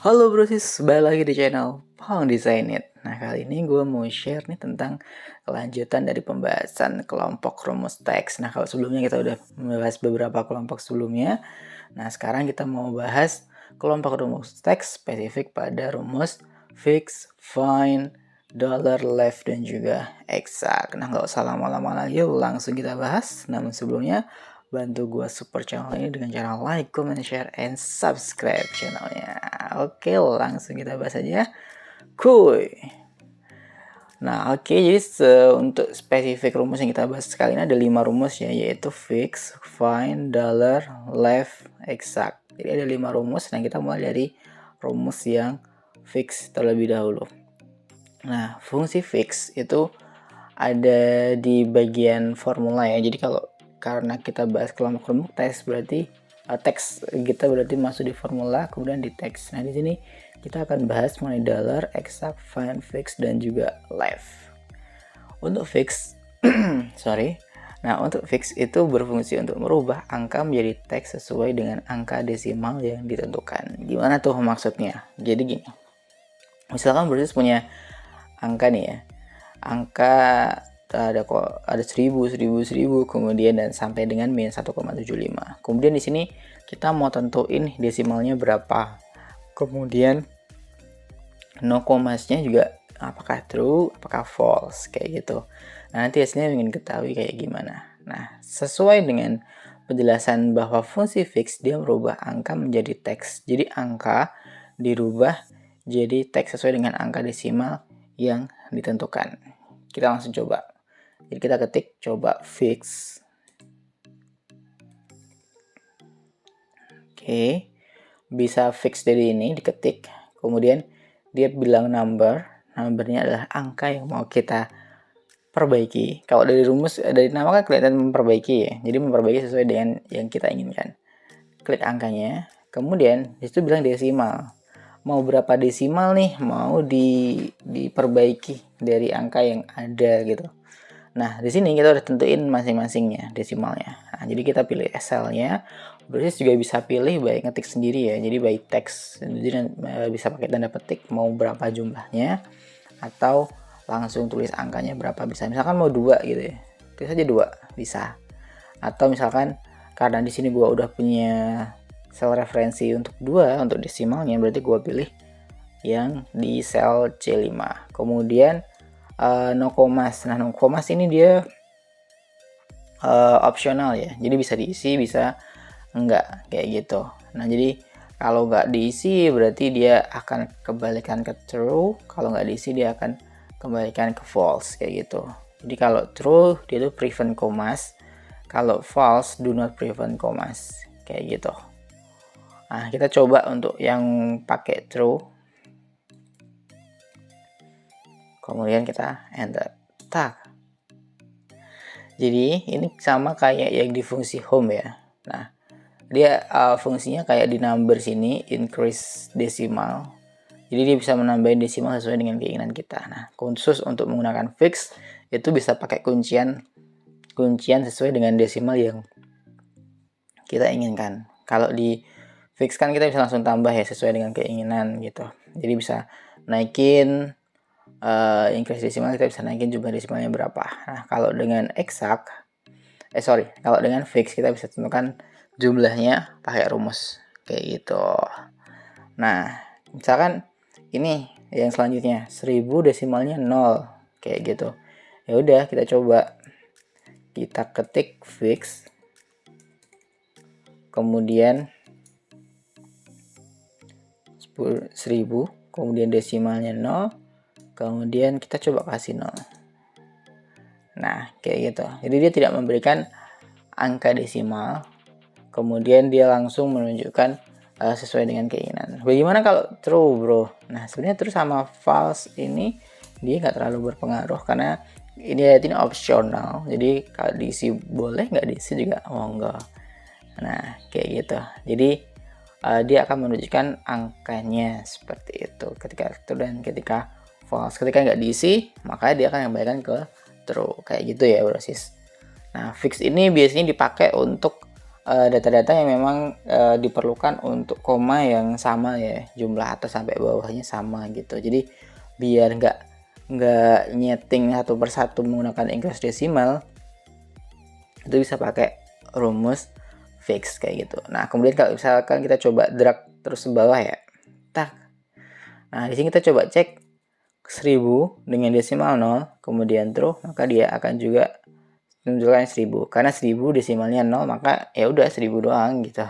Halo brosis, balik lagi di channel Pang Design It. Nah, kali ini gue mau share nih tentang kelanjutan dari pembahasan kelompok rumus teks. Nah, kalau sebelumnya kita udah membahas beberapa kelompok sebelumnya. Nah, sekarang kita mau bahas kelompok rumus teks spesifik pada rumus fix, find, dollar, left, dan juga exact. Nah, nggak usah lama-lama lagi, langsung kita bahas. Namun sebelumnya, bantu gue support channel ini dengan cara like, comment, share, and subscribe channelnya. Oke, langsung kita bahas aja. Kuy. Nah, oke, jadi untuk spesifik rumus yang kita bahas sekali ini ada 5 rumus ya, yaitu fix, find, dollar, left, exact. Jadi ada 5 rumus, dan kita mulai dari rumus yang fix terlebih dahulu. Nah, fungsi fix itu ada di bagian formula ya. Jadi karena kita bahas kelompok rumus teks, berarti teks kita berarti masuk di formula, kemudian di teks. Nah, di sini kita akan bahas mengenai dollar, exact, find, fix, dan juga left. Untuk fix, sorry. Nah, untuk fix itu berfungsi untuk merubah angka menjadi teks sesuai dengan angka desimal yang ditentukan. Gimana tuh maksudnya? Jadi gini, misalkan Brutus punya angka nih ya, angka ada 1000, kemudian dan sampai dengan min 1,75. Kemudian di sini kita mau tentuin desimalnya berapa. Kemudian no komasnya juga apakah true, apakah false, kayak gitu. Nah, nanti hasilnya ingin ketahui kayak gimana. Nah, sesuai dengan penjelasan bahwa fungsi fix dia merubah angka menjadi teks. Jadi angka dirubah jadi teks sesuai dengan angka desimal yang ditentukan. Kita langsung coba. Jadi kita ketik coba fix. Oke. Bisa fix dari ini diketik. Kemudian dia bilang numbernya adalah angka yang mau kita perbaiki. Kalau dari rumus, dari nama kan kelihatan memperbaiki ya. Jadi memperbaiki sesuai dengan yang kita inginkan. Klik angkanya, kemudian disitu bilang desimal. Mau berapa desimal nih? Mau diperbaiki dari angka yang ada gitu. Nah, di sini kita udah tentuin masing-masingnya desimalnya. Nah, jadi kita pilih SL-nya. Berarti juga bisa pilih baik ngetik sendiri ya. Jadi by text. Jadi bisa pakai tanda petik mau berapa jumlahnya, atau langsung tulis angkanya berapa bisa. Misalkan mau 2 gitu ya. Tulis aja 2 bisa. Atau misalkan karena di sini gua udah punya sel referensi untuk 2 untuk desimalnya, berarti gua pilih yang di sel C5. Kemudian no komas. Nah, no komas ini dia opsional ya. Jadi bisa diisi, bisa enggak, kayak gitu. Nah, jadi kalau nggak diisi berarti dia akan kembalikan ke true, kalau nggak diisi dia akan kembalikan ke false, kayak gitu. Jadi kalau true dia itu prevent commas, kalau false do not prevent commas, kayak gitu. Nah, kita coba untuk yang pakai true, kemudian kita enter. Tak. Jadi ini sama kayak yang di fungsi home ya. Nah, dia fungsinya kayak di number sini, increase decimal. Jadi dia bisa menambahin desimal sesuai dengan keinginan kita. Nah, khusus untuk menggunakan fix itu bisa pakai kuncian sesuai dengan desimal yang kita inginkan. Kalau di fix kan kita bisa langsung tambah ya sesuai dengan keinginan gitu. Jadi bisa naikin increase desimal, kita bisa naikin jumlah desimalnya berapa. Nah, kalau dengan exact, kalau dengan fix kita bisa tentukan jumlahnya pakai rumus kayak gitu. Nah, misalkan ini yang selanjutnya 1000 desimalnya 0 kayak gitu. Ya udah, kita coba, kita ketik fix, kemudian 1000, kemudian desimalnya 0, kemudian kita coba kasih 0. Nah, kayak gitu. Jadi dia tidak memberikan angka desimal, kemudian dia langsung menunjukkan sesuai dengan keinginan. Bagaimana kalau true, bro? Nah, sebenarnya true sama false ini dia nggak terlalu berpengaruh karena ini opsional. Jadi kalau diisi boleh, nggak diisi juga enggak. Nah, kayak gitu. Jadi dia akan menunjukkan angkanya seperti itu ketika true dan ketika false. Ketika nggak diisi, maka dia akan kembalikan ke true, kayak gitu ya, brosis. Nah, fix ini biasanya dipakai untuk data-data yang memang diperlukan untuk koma yang sama ya, jumlah atas sampai bawahnya sama gitu. Jadi biar nggak nyeting satu persatu menggunakan English desimal, itu bisa pakai rumus fix kayak gitu. Nah kemudian kalau misalkan kita coba drag terus ke bawah ya, tak. Nah di sini kita coba cek 1000 dengan desimal 0 kemudian true, maka dia akan juga menunjukkan 1000. Karena 1000 desimalnya 0, maka ya udah 1000 doang gitu.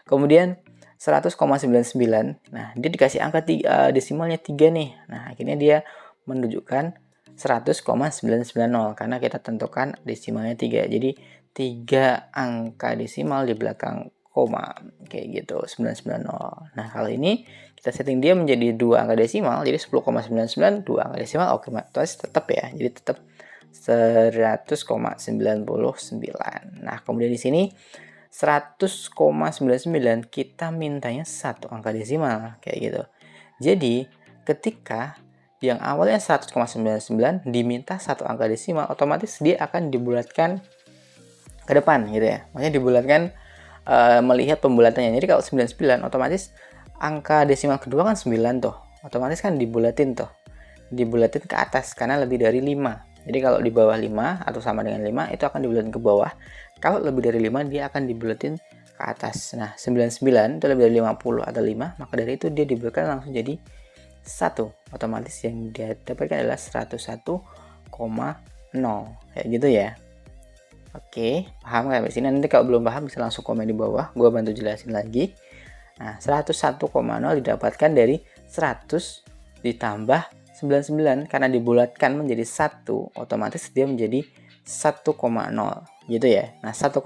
Kemudian 100,99. Nah, dia dikasih angka desimalnya 3 nih. Nah, akhirnya dia menunjukkan 100,990 karena kita tentukan desimalnya 3. Jadi 3 angka desimal di belakang koma kayak gitu, 990. Nah, kalau ini kita setting dia menjadi 2 angka desimal, jadi 10,99 2 angka desimal, oke, terus tetap ya. Jadi tetap 100,99. Nah, kemudian di sini 100,99 kita mintanya satu angka desimal kayak gitu. Jadi ketika yang awalnya 100,99 diminta satu angka desimal, otomatis dia akan dibulatkan ke depan gitu ya. Maksudnya dibulatkan melihat pembulatannya. Jadi kalau 99 otomatis angka desimal kedua kan 9 tuh. Otomatis kan dibulatin tuh. Dibulatin ke atas karena lebih dari 5. Jadi kalau di bawah 5 atau sama dengan 5 itu akan dibulatin ke bawah. Kalau lebih dari 5 dia akan dibulatin ke atas. Nah 99 itu lebih dari 50 atau 5, maka dari itu dia dibulatkan langsung jadi 1. Otomatis yang dia dapatkan adalah 101,0 kayak gitu ya. Oke, paham kayak di sini? Nanti kalau belum paham bisa langsung komen di bawah, gue bantu jelasin lagi. Nah 101,0 didapatkan dari 100 ditambah 99 karena dibulatkan menjadi 1, otomatis dia menjadi 1,0 gitu ya. Nah 1,0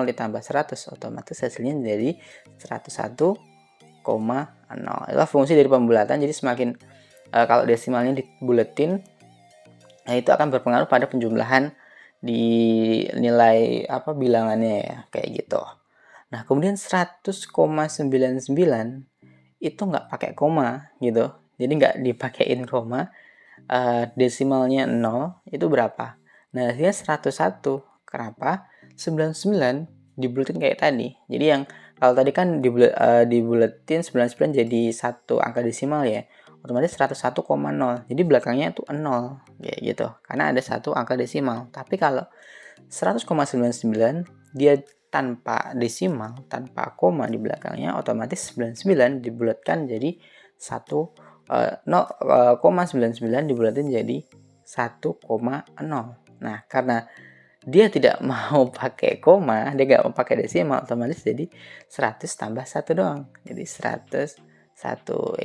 ditambah 100 otomatis hasilnya menjadi 101,0. Itulah fungsi dari pembulatan. Jadi semakin kalau desimalnya dibulatin, nah itu akan berpengaruh pada penjumlahan di nilai bilangannya ya, kayak gitu. Nah kemudian 100,99 itu nggak pakai koma gitu, jadi nggak dipakein koma. Desimalnya 0 itu berapa? Nah hasilnya 101. Kenapa? 99 dibulatin kayak tadi. Jadi yang kalau tadi kan dibulatin 99 jadi satu angka desimal ya, otomatis 101,0. Jadi belakangnya itu 0 kayak gitu karena ada satu angka desimal. Tapi kalau 100,99 dia tanpa desimal, tanpa koma di belakangnya, otomatis 99 dibulatkan jadi 0,99 dibulatin jadi 1,0. Nah, karena dia tidak mau pakai koma, dia nggak mau pakai desimal, otomatis jadi 100 tambah 1 doang. Jadi 101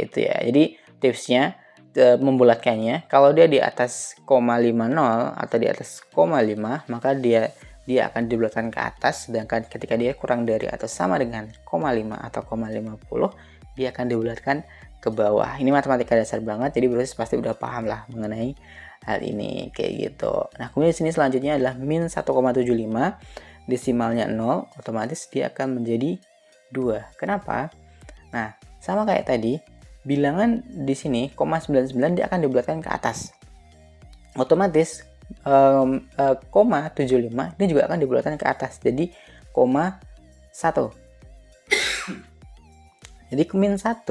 itu ya. Jadi tipsnya membulatkannya, kalau dia di atas 0,50 atau di atas 0,5, maka dia akan dibulatkan ke atas, sedangkan ketika dia kurang dari atau sama dengan 0,5 atau 0,50, dia akan dibulatkan ke bawah. Ini matematika dasar banget, jadi proses pasti udah paham lah mengenai hal ini kayak gitu. Nah kemudian di sini selanjutnya adalah min 1,75, desimalnya 0, otomatis dia akan menjadi 2. Kenapa? Nah sama kayak tadi, bilangan di sini 0,99 dia akan dibulatkan ke atas, otomatis 0,75 ini juga akan dibulatkan ke atas, jadi 1. Jadi min 1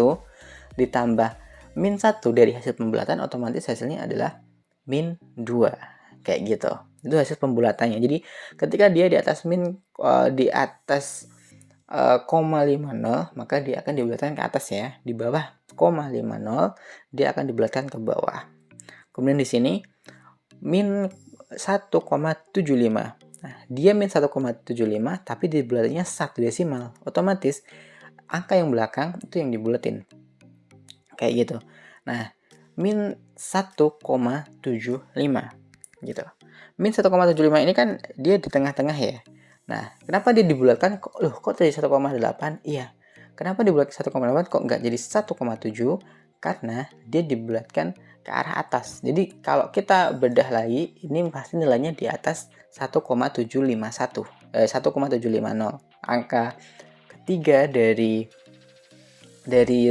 ditambah min 1 dari hasil pembulatan, otomatis hasilnya adalah min 2 kayak gitu. Itu hasil pembulatannya. Jadi ketika dia di atas di atas 0,50, maka dia akan dibulatkan ke atas ya. Di bawah 0,50 dia akan dibulatkan ke bawah. Kemudian di sini min 1,75. Nah, dia min 1,75 tapi dibulatinnya 1 desimal. Otomatis angka yang belakang itu yang dibulatin. Kayak gitu. Nah, min 1,75 gitu. Min 1,75 ini kan dia di tengah-tengah ya. Nah, kenapa dia dibulatkan? Kok jadi 1,8? Iya. Kenapa dibulatkan 1,8 kok nggak jadi 1,7? Karena dia dibulatkan ke arah atas. Jadi kalau kita bedah lagi, ini pasti nilainya di atas 1,750. 1,750. Angka ketiga dari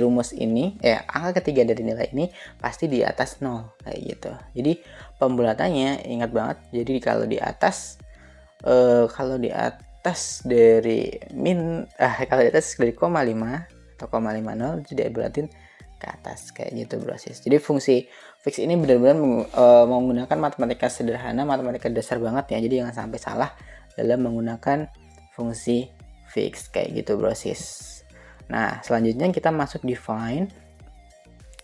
rumus ini, angka ketiga dari nilai ini pasti di atas 0 kayak gitu. Jadi pembulatannya ingat banget, jadi kalau di atas tes dari kalau di tes dari 0,5 atau 0,50 itu diibaratin ke atas kayak gitu bro sis. Jadi fungsi fix ini benar-benar menggunakan matematika sederhana, matematika dasar banget ya. Jadi jangan sampai salah dalam menggunakan fungsi fix kayak gitu bro sis. Nah selanjutnya kita masuk di find.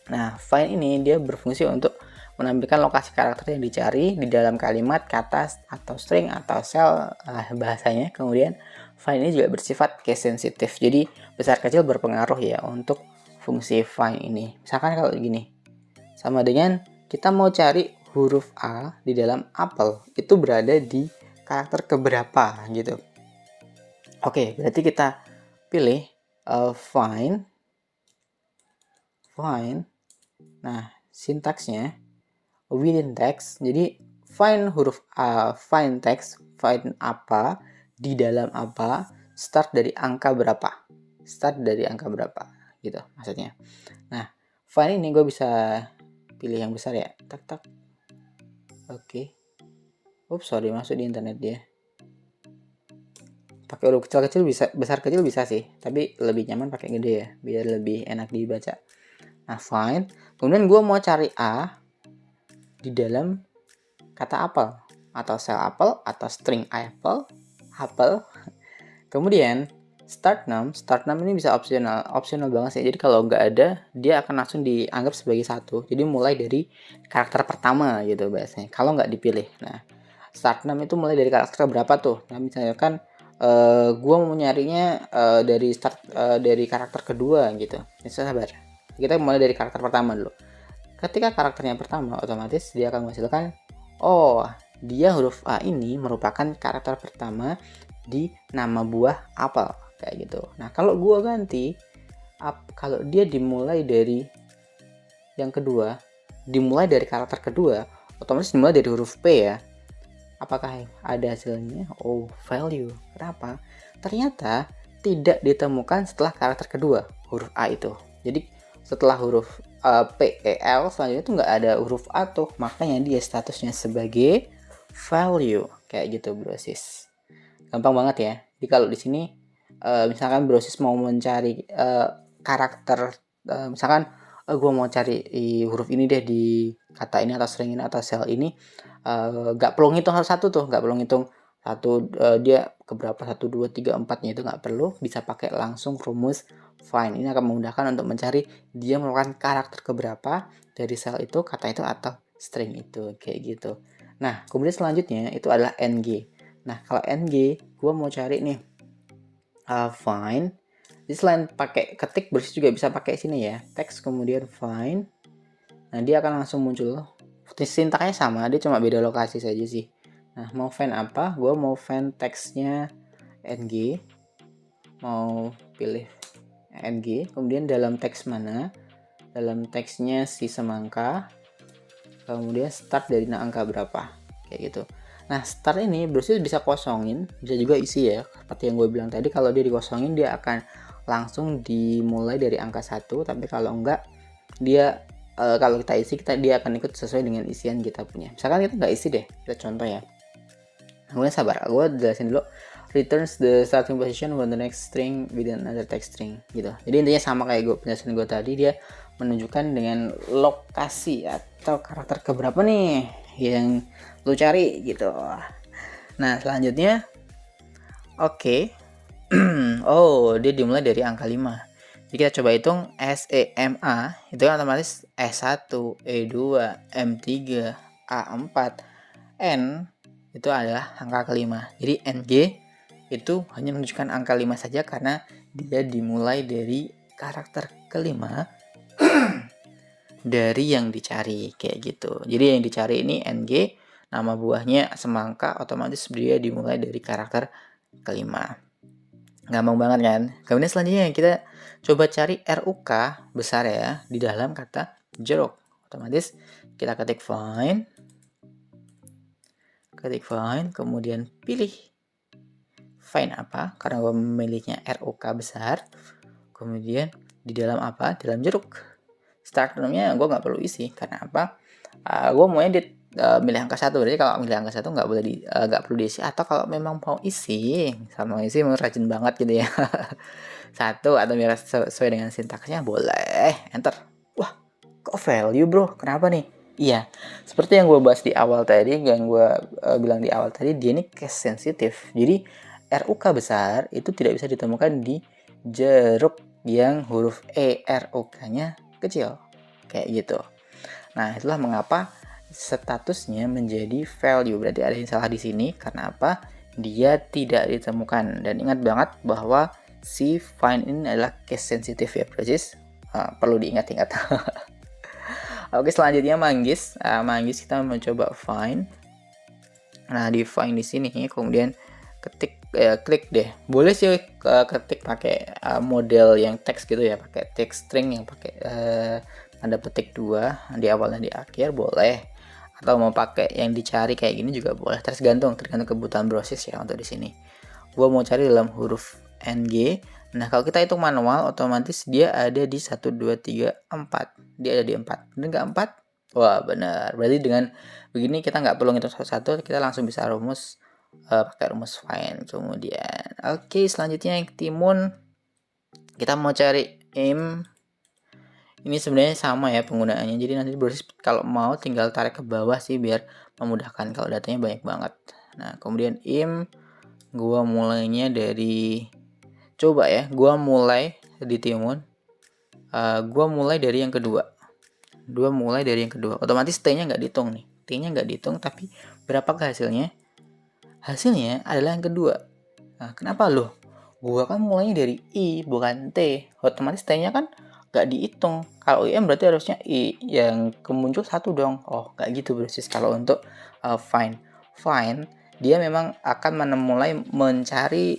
Nah find ini dia berfungsi untuk menampilkan lokasi karakter yang dicari di dalam kalimat, kata, atau string, atau cell bahasanya. Kemudian find ini juga bersifat case sensitif, jadi besar kecil berpengaruh ya untuk fungsi find ini. Misalkan kalau gini, sama dengan kita mau cari huruf A di dalam apel, itu berada di karakter keberapa gitu. Oke, berarti kita pilih find. Nah, sintaksnya within text. Jadi find huruf A, find text, find apa, di dalam apa, start dari angka berapa. Start dari angka berapa gitu maksudnya. Nah, find ini gue bisa pilih yang besar ya. Tak. Oke. Oops, sorry, masuk di internet dia. Pakai huruf kecil-kecil bisa, besar kecil bisa sih, tapi lebih nyaman pakai gede ya, biar lebih enak dibaca. Nah, find. Kemudian gue mau cari A di dalam kata apel atau sel apel atau string apel. Kemudian start num ini bisa opsional banget sih. Jadi kalau nggak ada, dia akan langsung dianggap sebagai satu. Jadi mulai dari karakter pertama gitu bahasanya. Kalau nggak dipilih. Nah, start num itu mulai dari karakter berapa tuh? Nah, misalkan gue mau nyarinya dari karakter kedua gitu. Bisa sabar. Kita mulai dari karakter pertama dulu. Ketika karakternya pertama, otomatis dia akan menghasilkan, oh, dia huruf A ini merupakan karakter pertama di nama buah apel, kayak gitu. Nah, kalau gua ganti, kalau dia dimulai dari yang kedua, dimulai dari karakter kedua, otomatis dimulai dari huruf P ya. Apakah ada hasilnya? Oh, value. Kenapa? Ternyata tidak ditemukan setelah karakter kedua, huruf A itu. Jadi setelah huruf P, E, L selanjutnya itu nggak ada huruf A tuh, makanya dia statusnya sebagai value kayak gitu bro sis. Gampang banget ya. Jadi kalau di sini misalkan bro sis mau mencari karakter, misalkan gue mau cari huruf ini deh di kata ini atau string ini atau sel ini, nggak perlu ngitung satu tuh, nggak perlu ngitung satu dia keberapa 1 2 3 4-nya itu nggak perlu, bisa pakai langsung rumus find. Ini akan memudahkan untuk mencari dia merupakan karakter keberapa dari sel itu, kata itu atau string itu kayak gitu. Nah kemudian selanjutnya itu adalah ng. Nah kalau ng gue mau cari nih find. Jadi selain pakai ketik, bersih juga bisa pakai sini ya, text kemudian find. Nah dia akan langsung muncul. Sintaknya sama, dia cuma beda lokasi saja sih. Nah mau find apa? Gue mau find teksnya ng, mau pilih ng, kemudian dalam teks mana, dalam teksnya si semangka, kemudian start dari angka berapa kayak gitu. Nah start ini bersih bisa kosongin, bisa juga isi ya, seperti yang gue bilang tadi. Kalau dia dikosongin dia akan langsung dimulai dari angka 1, tapi kalau enggak dia kalau kita isi dia akan ikut sesuai dengan isian kita punya. Misalkan kita nggak isi deh, kita contoh ya. Kemudian sabar, gue jelasin dulu. Returns the starting position for the next string within another text string gitu. Jadi intinya sama kayak penjelasan gue tadi, dia menunjukkan dengan lokasi atau karakter keberapa nih yang lu cari gitu. Nah selanjutnya, oke. Oh dia dimulai dari angka 5. Jadi kita coba hitung SEMA itu kan otomatis S1, E2, M3, A4, N itu adalah angka kelima. Jadi NG itu hanya menunjukkan angka 5 saja karena dia dimulai dari karakter kelima dari yang dicari kayak gitu. Jadi yang dicari ini NG, nama buahnya semangka, otomatis dia dimulai dari karakter kelima. Gampang banget kan? Kemudian selanjutnya kita coba cari RUK besar ya di dalam kata jeruk. Otomatis kita ketik find, kemudian pilih find apa, karena gue memilihnya RUK besar. Kemudian di dalam apa? Dalam jeruk. Start name-nya gue nggak perlu isi, karena apa? Gue mau edit milih angka 1. Berarti kalau milih angka 1 nggak perlu diisi, atau kalau memang mau isi, sama isi mau rajin banget gitu ya. 1 atau biar sesuai dengan sintaksnya boleh enter. Wah, kok value bro? Kenapa nih? Iya, seperti yang gue bahas di awal tadi, yang gue bilang di awal tadi, dia ini case sensitif. Jadi RUK besar itu tidak bisa ditemukan di jeruk yang huruf RUK-nya kecil, kayak gitu. Nah, itulah mengapa statusnya menjadi value. Berarti ada yang salah di sini. Karena apa? Dia tidak ditemukan. Dan ingat banget bahwa si find ini adalah case sensitive ya, persis. Perlu diingat-ingat. Oke, selanjutnya manggis. Manggis kita mencoba find. Nah, di find di sini kemudian klik deh. Boleh sih ketik pakai model yang teks gitu ya, pakai text string yang pakai tanda petik 2 di awal dan di akhir boleh, atau mau pakai yang dicari kayak gini juga boleh, tergantung kebutuhan browser ya. Untuk di sini gua mau cari dalam huruf NG. Nah, kalau kita hitung manual otomatis dia ada di 1 2 3 4. Dia ada di 4. Benar nggak 4? Wah, benar. Berarti dengan begini kita nggak perlu ngitung satu-satu, kita langsung bisa rumus pakai rumus find. Kemudian oke, selanjutnya yang timun, kita mau cari im. Ini sebenarnya sama ya penggunaannya. Jadi nanti browser kalau mau tinggal tarik ke bawah sih biar memudahkan kalau datanya banyak banget. Nah, kemudian im gua mulainya dari, coba ya, gua mulai di timun. Gua mulai dari yang kedua. Otomatis T-nya nggak dihitung nih. T-nya nggak dihitung, tapi berapakah hasilnya? Hasilnya adalah yang kedua. Nah, kenapa loh? Gua kan mulainya dari I bukan T. Otomatis T-nya kan nggak dihitung. Kalau IM berarti harusnya I yang kemuncul 1 dong. Oh, nggak gitu persis. Kalau untuk find dia memang akan mulai mencari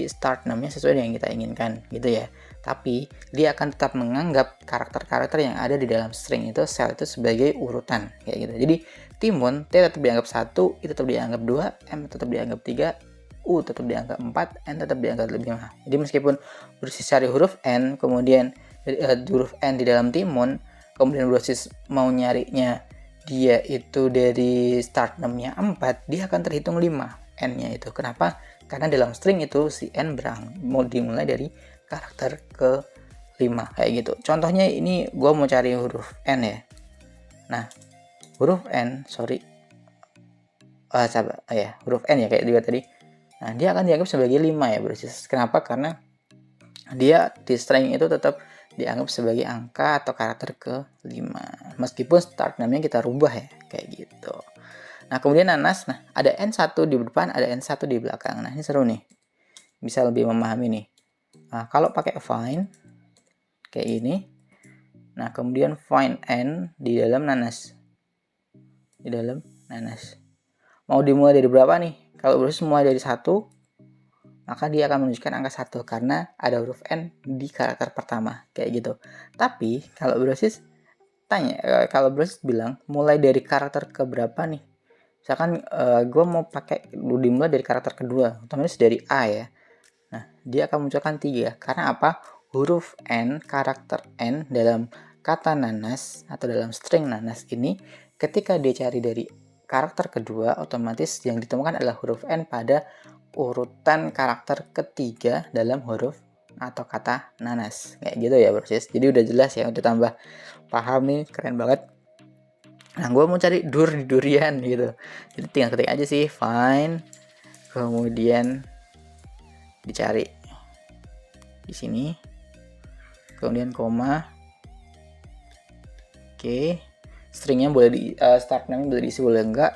start namanya sesuai dengan yang kita inginkan gitu ya. Tapi dia akan tetap menganggap karakter-karakter yang ada di dalam string itu, sel itu, sebagai urutan kayak gitu. Jadi timun T tetap dianggap 1, I tetap dianggap 2, M tetap dianggap 3, U tetap dianggap 4, N tetap dianggap 5. Jadi meskipun Brosis cari huruf N, kemudian huruf N di dalam timun, kemudian Brosis mau nyarinya dia itu dari start name-nya 4, dia akan terhitung 5 N-nya itu. Kenapa? Karena dalam string itu si N mau dimulai dari karakter ke 5 kayak gitu. Contohnya ini gue mau cari huruf N ya. Nah, huruf N, huruf N ya kayak juga tadi. Nah, dia akan dianggap sebagai 5 ya, Brosis. Kenapa? Karena dia di string itu tetap dianggap sebagai angka atau karakter ke 5. Meskipun start namanya kita rubah ya, kayak gitu. Nah, kemudian nanas. Nah, ada N1 di depan, ada N1 di belakang. Nah, ini seru nih. Bisa lebih memahami nih. Nah, kalau pakai find kayak ini. Nah, kemudian find N di dalam nanas. Mau dimulai dari berapa nih? Kalau Brosis mulai dari 1, maka dia akan menunjukkan angka 1 karena ada huruf N di karakter pertama kayak gitu. Tapi kalau Brosis bilang mulai dari karakter ke berapa nih? Misalkan gue mau pakai dimulai dari karakter kedua, otomatis dari A ya. Nah, dia akan munculkan 3. Karena apa? Huruf N, karakter N dalam kata nanas atau dalam string nanas ini, ketika dia cari dari karakter kedua, otomatis yang ditemukan adalah huruf N pada urutan karakter ketiga dalam huruf atau kata nanas. Kayak gitu ya, Brosis. Jadi udah jelas ya, udah tambah paham nih, keren banget. Nah, gue mau cari durian gitu. Jadi tinggal ketik aja sih, find, kemudian dicari di sini, kemudian koma. Oke, stringnya boleh di start name boleh diisi boleh enggak.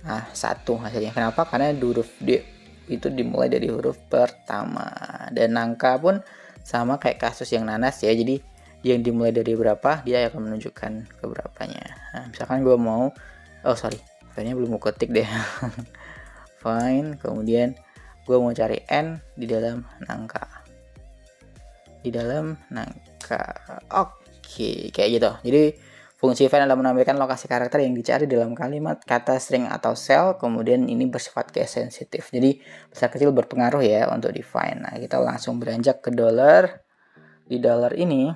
Nah, 1 hasilnya. Kenapa? Karena huruf D itu dimulai dari huruf pertama, dan angka pun sama kayak kasus yang nanas ya. Jadi yang dimulai dari berapa, dia akan menunjukkan ke berapanya. Nah, misalkan gue mau, kayaknya belum mau ketik deh. Find, kemudian gue mau cari N di dalam nangka. Oke, kayak gitu. Jadi fungsi find adalah menambahkan lokasi karakter yang dicari dalam kalimat, kata, string, atau sel. Kemudian ini bersifat case sensitif. Jadi besar kecil berpengaruh ya untuk di find. Nah, kita langsung beranjak ke dollar. Di dollar ini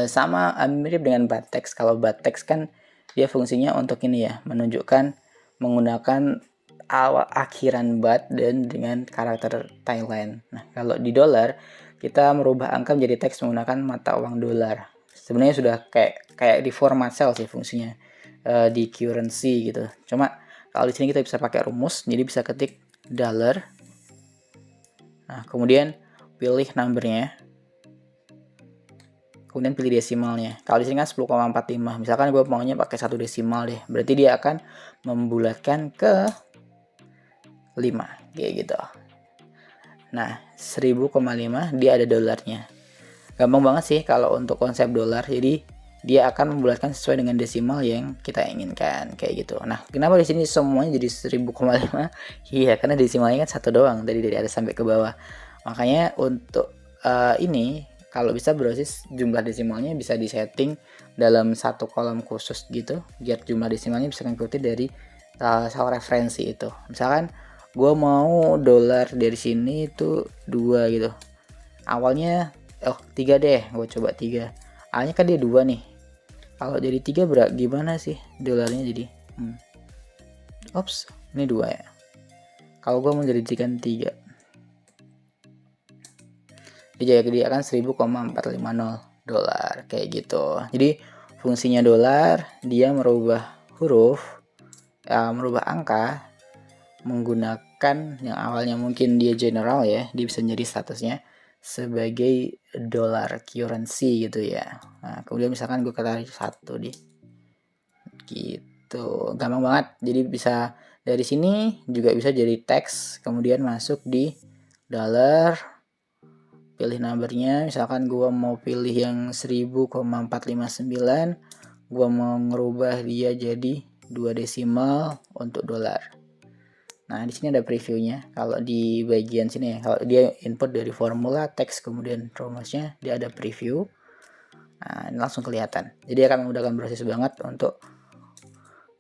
sama mirip dengan batex. Kalau batex kan dia fungsinya untuk ini ya, menunjukkan menggunakan awal akhiran baht dan dengan karakter Thailand. Nah, kalau di dolar kita merubah angka menjadi teks menggunakan mata uang dolar. Sebenarnya sudah kayak di format cell sih fungsinya, di currency gitu. Cuma kalau di sini kita bisa pakai rumus, jadi bisa ketik dollar. Nah, kemudian pilih numbernya, kemudian pilih desimalnya. Kalau di sini kan 10,45, misalkan gue maunya pakai 1 desimal deh, berarti dia akan membulatkan ke 5 kayak gitu. Nah, 1000,5 dia ada dolarnya. Gampang banget sih kalau untuk konsep dolar. Jadi dia akan membulatkan sesuai dengan desimal yang kita inginkan kayak gitu. Nah, kenapa di sini semuanya jadi 1000,5? Iya, karena desimalnya kan satu doang dari atas sampai ke bawah. Makanya untuk ini kalau bisa berbasis jumlah desimalnya bisa disetting dalam satu kolom khusus gitu, biar jumlah desimalnya bisa mengikuti dari salah referensi itu. Misalkan gue mau dolar dari sini itu 2 gitu. Awalnya 3 deh, gue coba 3. Awalnya kan dia 2 nih. Kalau jadi 3 gimana sih dolarnya jadi? Ops, ini 2 ya. Kalau gue mau jadikan 3. Dia akan 1000,450 dolar kayak gitu. Jadi fungsinya dolar dia merubah huruf, merubah angka menggunakan yang awalnya mungkin dia general ya, dia bisa menjadi statusnya sebagai dollar currency gitu ya. Nah, kemudian misalkan gue katakan 1 di gitu, gampang banget. Jadi bisa dari sini juga bisa jadi teks, kemudian masuk di dollar, pilih numbernya. Misalkan gue mau pilih yang 1000,459, gue mau ngerubah dia jadi 2 desimal untuk dolar. Nah, di sini ada previewnya. Kalau di bagian sini ya, kalau dia input dari formula teks kemudian rumusnya, dia ada preview. Nah, ini langsung kelihatan. Jadi akan memudahkan proses banget untuk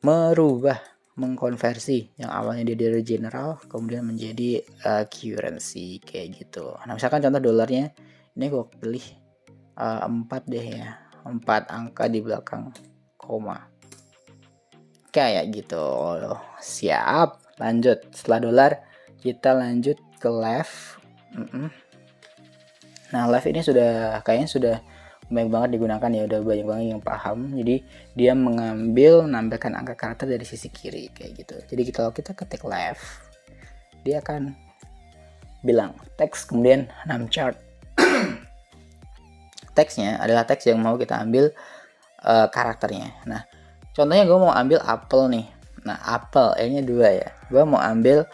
merubah, mengkonversi yang awalnya dia dari general kemudian menjadi currency kayak gitu. Nah, misalkan contoh dolarnya, ini gue pilih 4 deh ya, 4 angka di belakang koma. Kayak gitu. Siap, lanjut. Setelah dolar kita lanjut ke left. Nah, left ini kayaknya sudah banyak banget digunakan ya, udah banyak banget yang paham. Jadi dia nambahkan angka karakter dari sisi kiri kayak gitu. Jadi kalau kita ketik left, dia akan bilang teks kemudian numchart. Teksnya adalah teks yang mau kita ambil karakternya. Nah, contohnya gue mau ambil apel nih. Nah, apel E-nya 2 ya. Gue mau ambil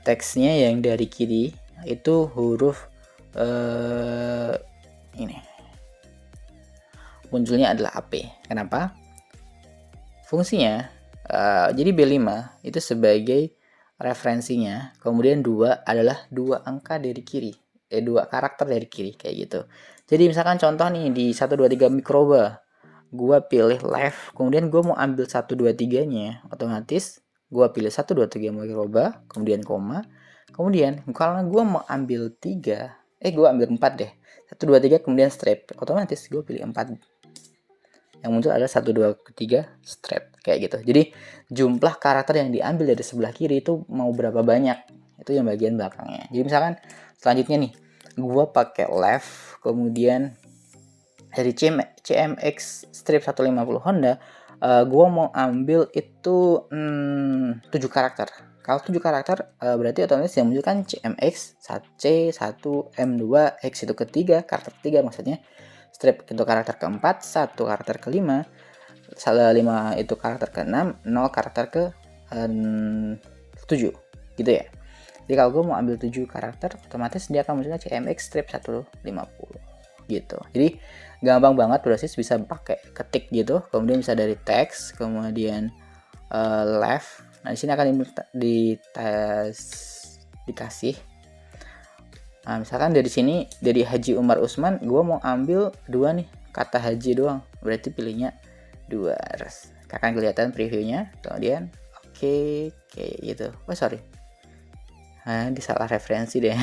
teksnya yang dari kiri itu huruf ini. Munculnya adalah AP. Kenapa? Fungsinya jadi B5 itu sebagai referensinya, kemudian 2 adalah 2 angka dari kiri. 2 karakter dari kiri kayak gitu. Jadi misalkan contoh nih di 123 mikroba, gua pilih left, kemudian gua mau ambil 123-nya, otomatis gua pilih 123 mikroba, kemudian koma. Kemudian kalau gua mau ambil 3, gua ambil 4 deh. 123 kemudian strip, otomatis gua pilih 4. Yang muncul adalah 1 2 3 strip kayak gitu. Jadi jumlah karakter yang diambil dari sebelah kiri itu mau berapa banyak, itu yang bagian belakangnya. Jadi misalkan selanjutnya nih, gua pakai left, kemudian dari CMX strip 150 Honda, gua mau ambil itu 7 karakter. Kalau 7 karakter berarti otomatis yang muncul kan CMX, C, 1, M2, X itu ketiga, karakter ketiga maksudnya. Strip itu karakter keempat, 1 karakter kelima, 5 itu karakter ke-6, 0 karakter ke 7 gitu ya. Jadi kalau gue mau ambil 7 karakter, otomatis dia akan munculnya CMX strip 150 gitu. Jadi gampang banget proses, bisa pakai ketik gitu, kemudian bisa dari teks, kemudian left. Nah, di sini akan dikasih. Nah, misalkan dari sini dari Haji Umar Usman, gue mau ambil 2 nih, kata Haji doang, berarti pilihnya 2. Akan kelihatan previewnya, kemudian oke kayak gitu. Sorry, disalah referensi deh.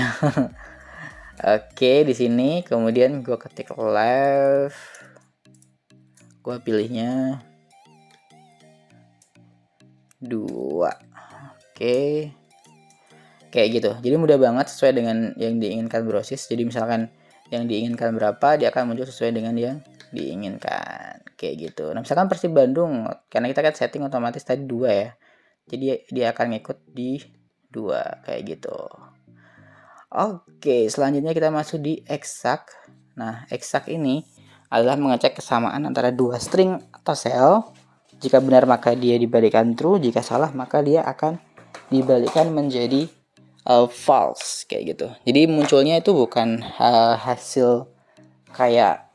Oke, di sini kemudian gue ketik left, gue pilihnya 2. Oke. Kayak gitu. Jadi mudah banget sesuai dengan yang diinginkan Brosis. Jadi misalkan yang diinginkan berapa, dia akan muncul sesuai dengan yang diinginkan. Kayak gitu. Nah, misalkan Persib Bandung, karena kita kan setting otomatis tadi 2 ya. Jadi dia akan ngikut di 2 kayak gitu. Oke, selanjutnya kita masuk di exact. Nah, exact ini adalah mengecek kesamaan antara dua string atau sel. Jika benar maka dia dibalikan true, jika salah maka dia akan dibalikan menjadi false kayak gitu. Jadi munculnya itu bukan hasil kayak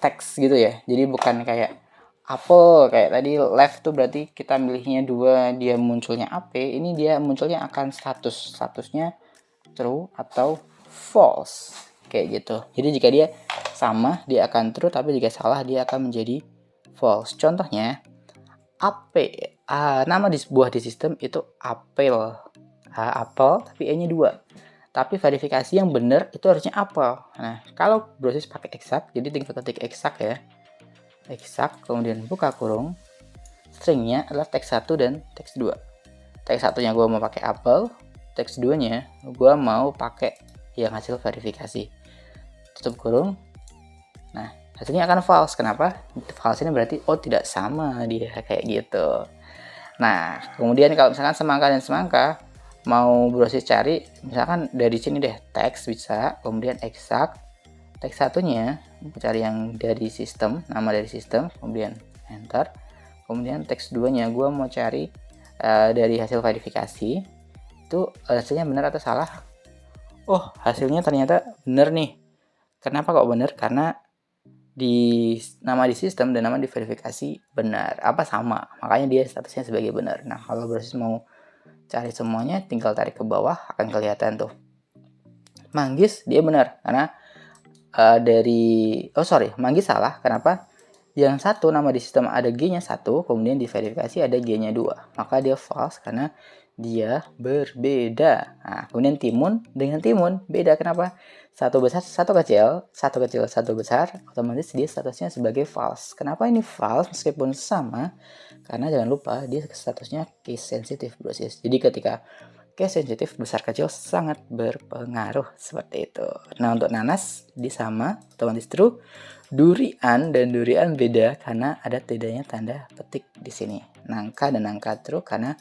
teks gitu ya. Jadi bukan kayak apple kayak tadi left tuh berarti kita milihnya 2, dia munculnya AP. Ini dia munculnya akan statusnya true atau false kayak gitu. Jadi jika dia sama dia akan true, tapi jika salah dia akan menjadi false. Contohnya AP, nama di sebuah di sistem itu apel, apel tapi E-nya 2. Tapi verifikasi yang benar itu harusnya apel. Nah, kalau Brosis pakai exact, jadi tinggal ketik exact ya. Exact, kemudian buka kurung. Stringnya adalah teks 1 dan teks 2. Teks 1-nya gue mau pakai apel, teks 2-nya gue mau pakai yang hasil verifikasi. Tutup kurung. Nah, hasilnya akan false. Kenapa? False ini berarti tidak sama dia kayak gitu. Nah, kemudian kalau misalkan semangka dan semangka mau Brosis cari, misalkan dari sini deh teks bisa, kemudian exact. Teks 1-nya mau cari yang dari sistem, nama dari sistem, kemudian enter. Kemudian teks 2-nya gue mau cari dari hasil verifikasi. Itu hasilnya benar atau salah? Oh, hasilnya ternyata benar nih. Kenapa kok benar? Karena di nama di sistem dan nama di verifikasi benar, apa sama, makanya dia statusnya sebagai benar. Nah, kalau Brosis mau cari semuanya tinggal tarik ke bawah, akan kelihatan tuh Manggis dia benar karena Manggis salah. Kenapa? Yang satu nama di sistem ada G-nya 1, kemudian di verifikasi ada G-nya 2, maka dia false karena dia berbeda. Nah, kemudian Timun dengan Timun beda. Kenapa? Satu besar, satu kecil, satu kecil, satu besar, otomatis dia statusnya sebagai false. Kenapa ini false meskipun sama? Karena jangan lupa dia statusnya case sensitive Brosis. Jadi ketika case sensitif besar kecil sangat berpengaruh seperti itu. Nah, untuk nanas di sama otomatis true. Durian dan durian beda karena ada bedanya tanda petik di sini. Nangka dan nangka true karena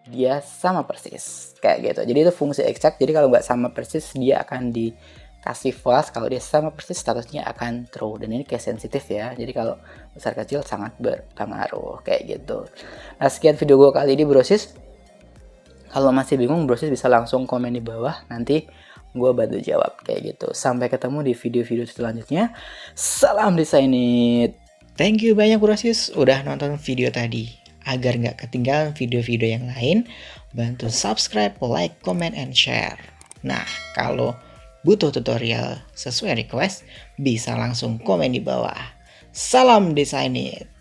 dia sama persis kayak gitu. Jadi itu fungsi exact. Jadi kalau nggak sama persis dia akan dikasih false. Kalau dia sama persis statusnya akan true. Dan ini case sensitif ya. Jadi kalau besar kecil sangat berpengaruh kayak gitu. Nah, sekian video gue kali ini Brosis. Kalau masih bingung, Brosis bisa langsung komen di bawah. Nanti gue bantu jawab kayak gitu. Sampai ketemu di video-video selanjutnya. Salam Desainit. Thank you banyak Brosis udah nonton video tadi. Agar nggak ketinggalan video-video yang lain, bantu subscribe, like, comment, and share. Nah, kalau butuh tutorial sesuai request, bisa langsung komen di bawah. Salam Desainit.